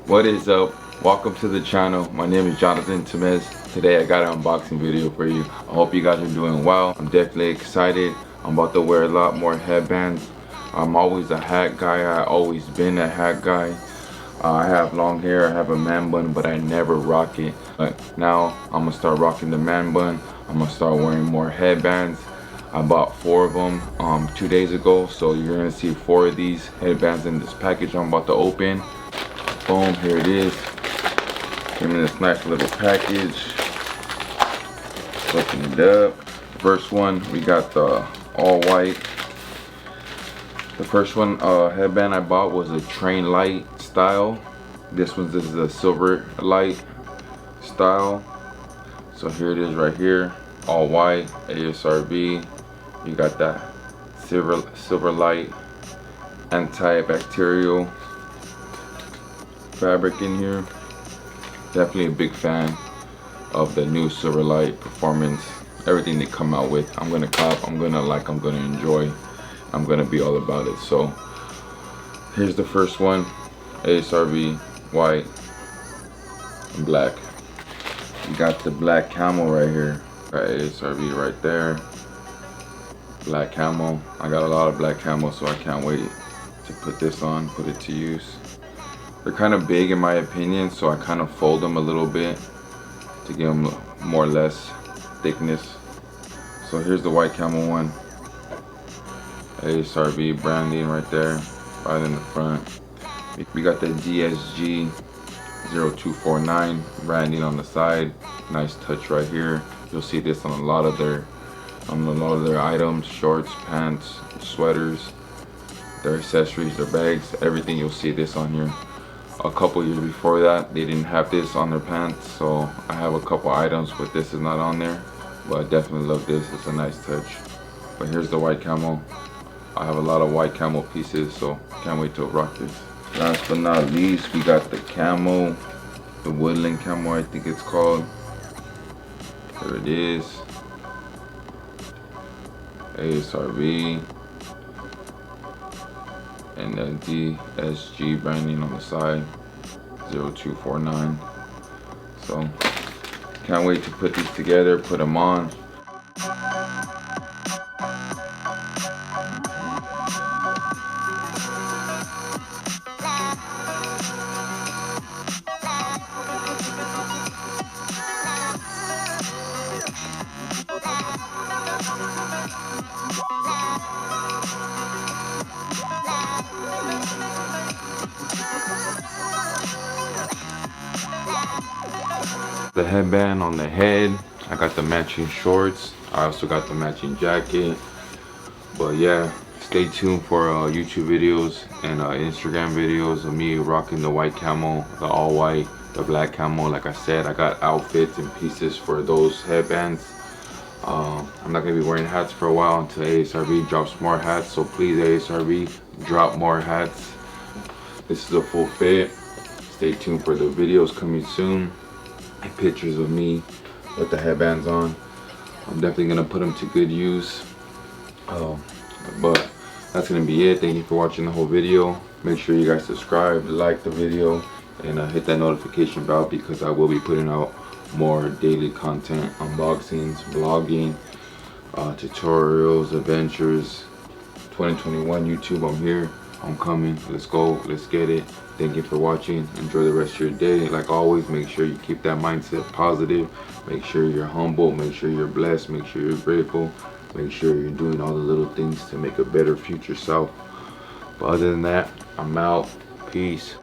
What is up? Welcome to the channel. My name is Jonathan Temez. Today I got an unboxing video for you. I hope you guys are doing well. I'm definitely excited. I'm about to wear a lot more headbands. I'm always a hat guy. I always been a hat guy. I have long hair. I have a man bun, but I never rock it. But now I'm gonna start rocking the man bun. I'm gonna start wearing more headbands. I bought 4 of them 2 days ago, so you're gonna see 4 of these headbands in this package I'm about to open. Boom, here it is. Came in this nice little package. Open it up. First one, we got the all white. The first one headband I bought was a train light style. This one is a silver light style. So here it is right here, all white, Asrv. You got that silver light antibacterial fabric in here. Definitely a big fan of the new Silverlight performance. Everything they come out with, I'm gonna cop, I'm gonna like, I'm gonna enjoy, I'm gonna be all about it. So here's the first one, Asrv white and black. You got the black camel right here. Got Asrv right there. Black camel. I got a lot of black camel, so I can't wait to put this on, put it to use. They're kind of big in my opinion, so I kind of fold them a little bit to give them more or less thickness. So here's the white camel one. Asrv branding right there, right in the front. We got the DSG 0249 branding on the side. Nice touch right here. You'll see this on a lot of their items, shorts, pants, sweaters, their accessories, their bags, everything. You'll see this on here. A couple years before that, they didn't have this on their pants, so I have a couple items, but this is not on there. But I definitely love this. It's a nice touch. But here's the white camel. I have a lot of white camel pieces, so can't wait to rock this. Last but not least, we got the camel, the woodland camel, I think it's called. There it is. Asrv. And the DSG branding on the side, 0249. So can't wait to put these together, put them on. The headband on the head. I got the matching shorts. I also got the matching jacket. But yeah, stay tuned for YouTube videos and Instagram videos of me rocking the white camel, the all white, the black camel. Like I said, I got outfits and pieces for those headbands. I'm not gonna be wearing hats for a while until Asrv drops more hats. So please, Asrv, drop more hats. This is a full fit. Stay tuned for the videos coming soon. And pictures of me with the headbands on. I'm definitely gonna put them to good use. But that's gonna be it. Thank you for watching the whole video. Make sure you guys subscribe, like the video, and hit that notification bell, because I will be putting out more daily content, unboxings, vlogging, tutorials, adventures. 2021 YouTube, I'm here, I'm coming. Let's go, let's get it. Thank you for watching. Enjoy the rest of your day. Like always, make sure you keep that mindset positive. Make sure you're humble. Make sure you're blessed. Make sure you're grateful. Make sure you're doing all the little things to make a better future self. But other than that, I'm out. Peace.